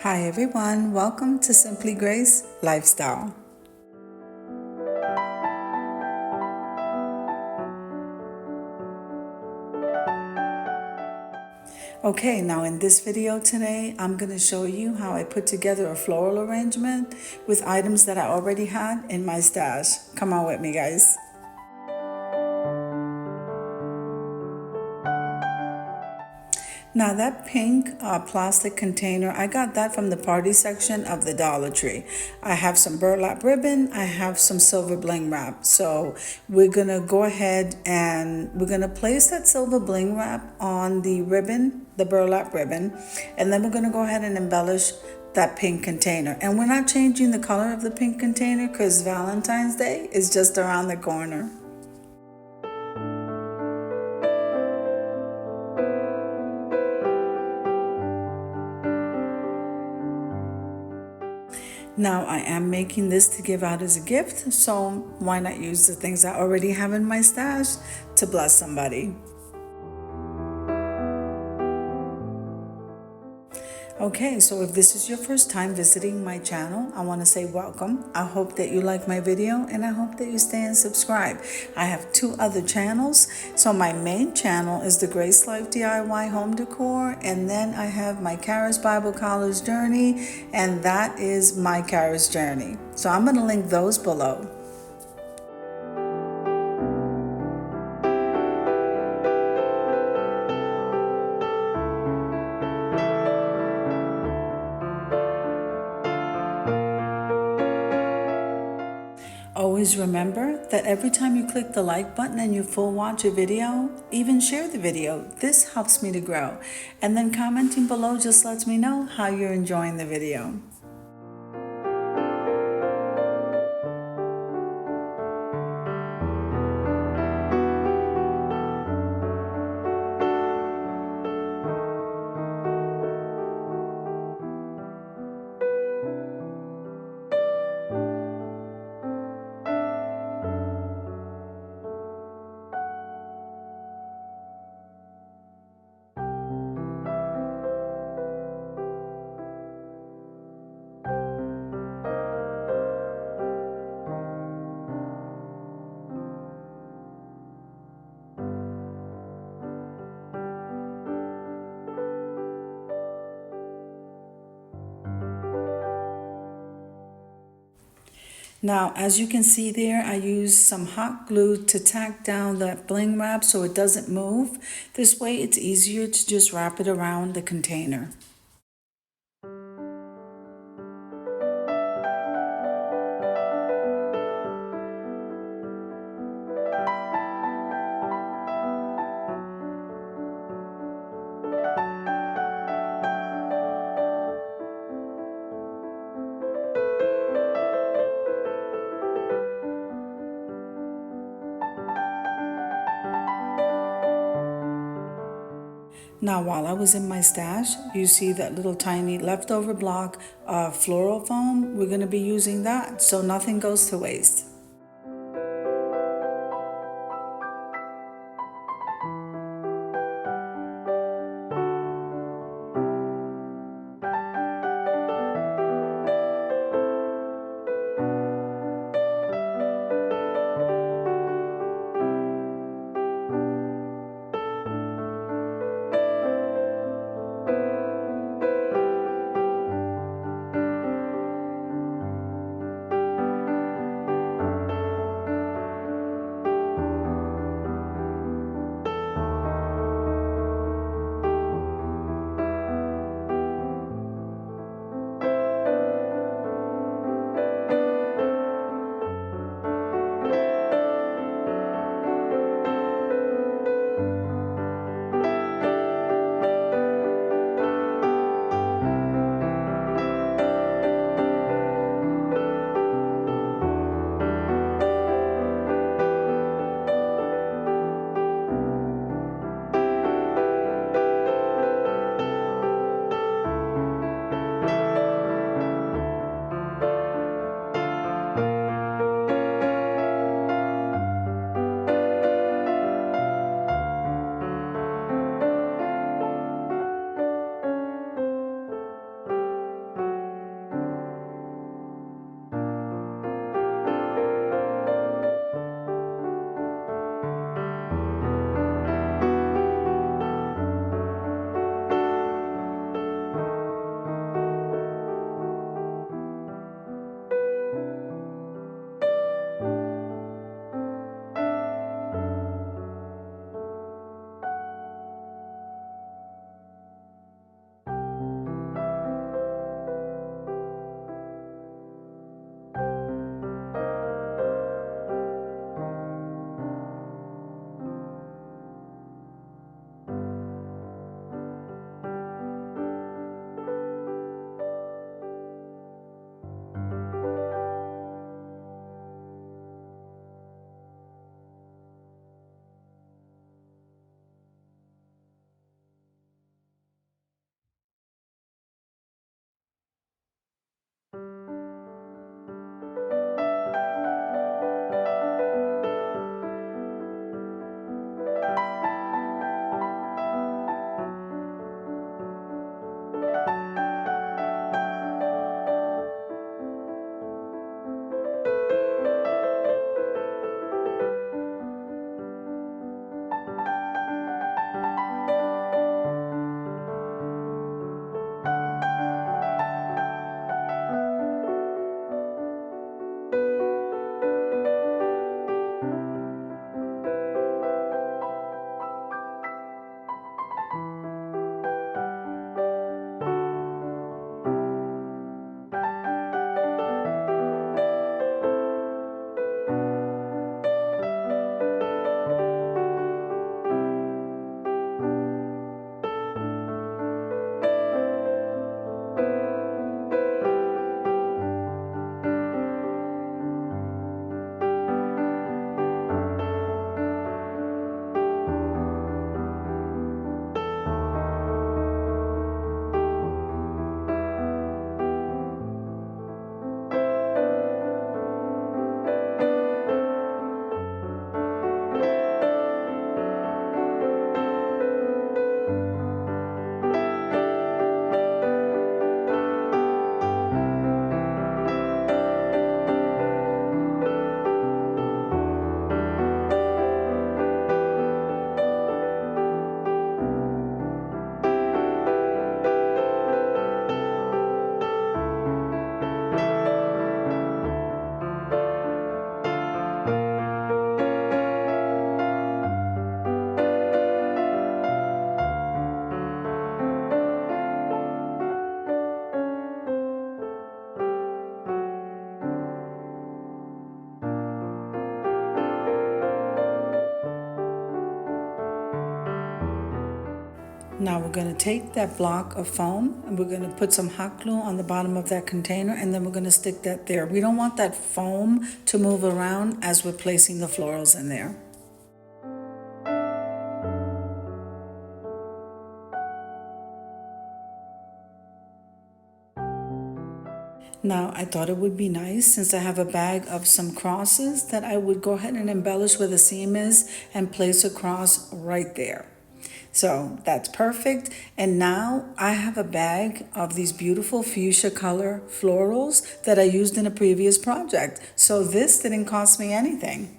Hi everyone, welcome to Simply Grace Lifestyle. Okay, now in this video today, I'm going to show you how I put together a floral arrangement with items that I already had in my stash. Come on with me, guys. Now that pink plastic container, I got that from the party section of the Dollar Tree. I have some burlap ribbon, I have some silver bling wrap. So we're gonna go ahead and we're gonna place that silver bling wrap on the ribbon, the burlap ribbon, and then we're gonna go ahead and embellish that pink container. And we're not changing the color of the pink container because Valentine's Day is just around the corner. Now I am making this to give out as a gift, so why not use the things I already have in my stash to bless somebody? Okay, so if this is your first time visiting my channel, I want to say welcome. I hope that you like my video and I hope that you stay and subscribe. I have two other channels. So my main channel is the Grace Life DIY Home Decor, and then I have my Kara's Bible College Journey, and that is my Kara's Journey. So I'm going to link those below. Always remember that every time you click the like button and you full watch a video, even share the video, this helps me to grow. And then commenting below just lets me know how you're enjoying the video. Now, as you can see there, I used some hot glue to tack down that bling wrap so it doesn't move. This way it's easier to just wrap it around the container. Now, while I was in my stash, you see that little tiny leftover block of floral foam. We're going to be using that so nothing goes to waste. Now we're going to take that block of foam and we're going to put some hot glue on the bottom of that container, and then we're going to stick that there. We don't want that foam to move around as we're placing the florals in there. Now I thought it would be nice, since I have a bag of some crosses, that I would go ahead and embellish where the seam is and place a cross right there. So that's perfect. And now I have a bag of these beautiful fuchsia color florals that I used in a previous project. So this didn't cost me anything.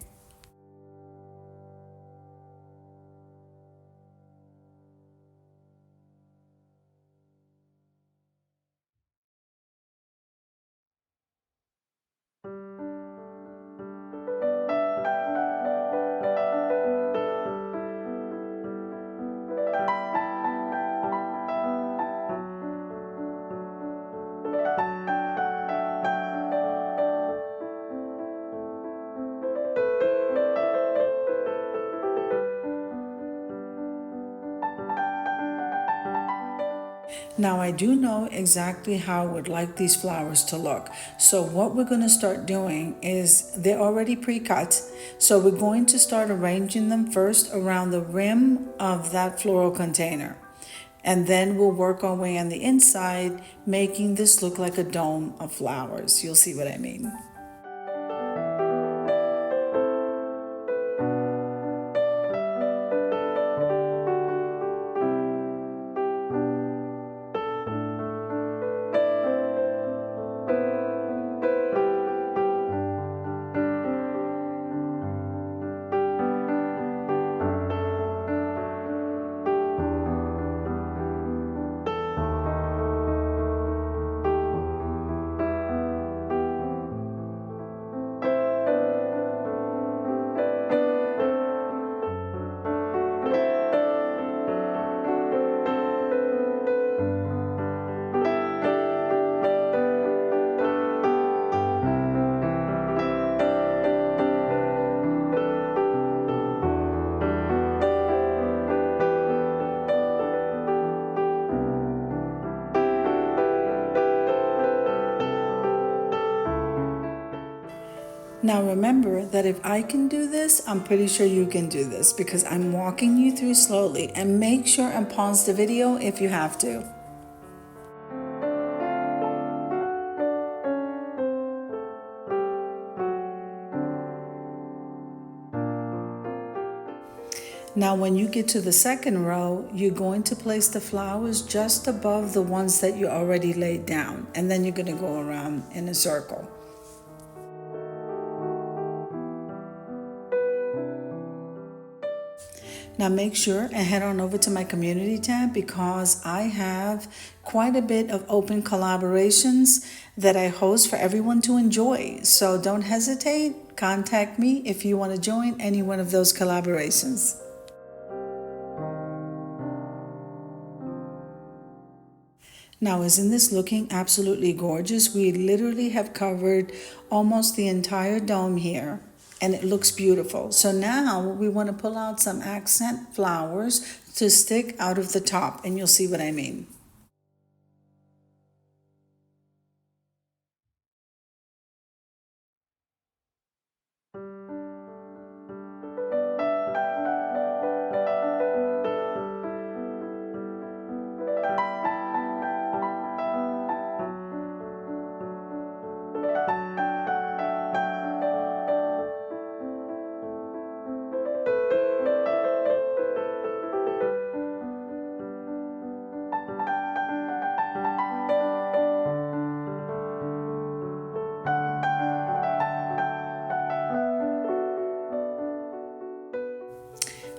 Now I do know exactly how I would like these flowers to look. So what we're going to start doing is, they're already pre-cut. So we're going to start arranging them first around the rim of that floral container. And then we'll work our way on the inside, making this look like a dome of flowers. You'll see what I mean. Now remember that if I can do this, I'm pretty sure you can do this, because I'm walking you through slowly. And make sure and pause the video if you have to. Now when you get to the second row, you're going to place the flowers just above the ones that you already laid down. And then you're going to go around in a circle. Now make sure and head on over to my community tab, because I have quite a bit of open collaborations that I host for everyone to enjoy. So don't hesitate, contact me if you want to join any one of those collaborations. Now, isn't this looking absolutely gorgeous? We literally have covered almost the entire dome here, and it looks beautiful. So now we want to pull out some accent flowers to stick out of the top, and you'll see what I mean.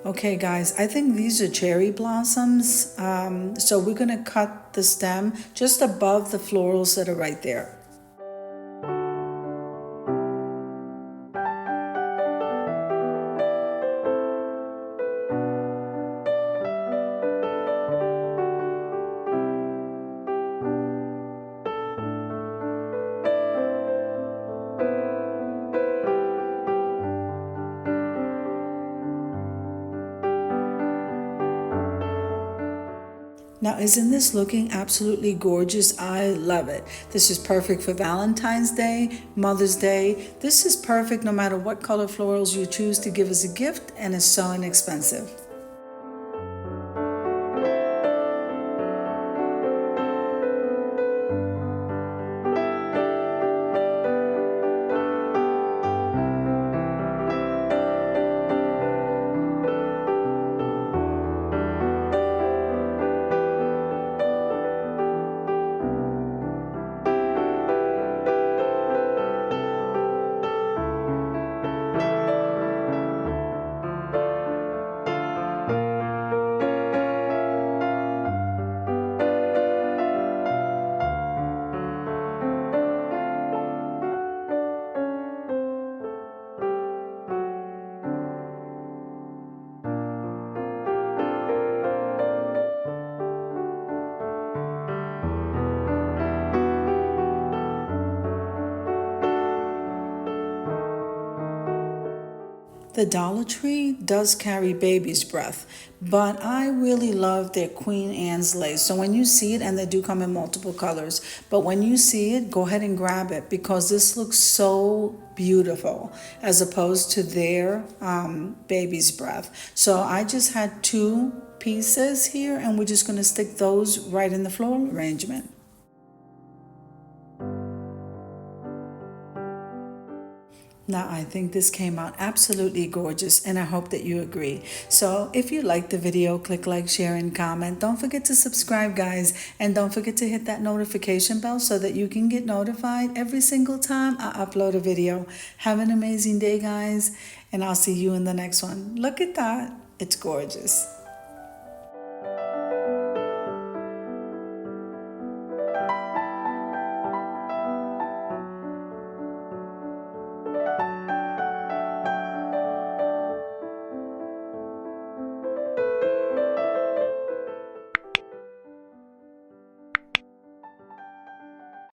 Okay guys, I think these are cherry blossoms. So we're gonna cut the stem just above the florals that are right there. Now, isn't this looking absolutely gorgeous? I love it. This is perfect for Valentine's Day, Mother's Day. This is perfect no matter what color florals you choose to give as a gift, and it's so inexpensive. The Dollar Tree does carry baby's breath, but I really love their Queen Anne's lace. So when you see it, and they do come in multiple colors, but when you see it, go ahead and grab it because this looks so beautiful as opposed to their baby's breath. So I just had 2 pieces here, and we're just going to stick those right in the floral arrangement. Now, I think this came out absolutely gorgeous, and I hope that you agree. So if you liked the video, click like, share, and comment. Don't forget to subscribe, guys, and don't forget to hit that notification bell so that you can get notified every single time I upload a video. Have an amazing day, guys, and I'll see you in the next one. Look at that. It's gorgeous.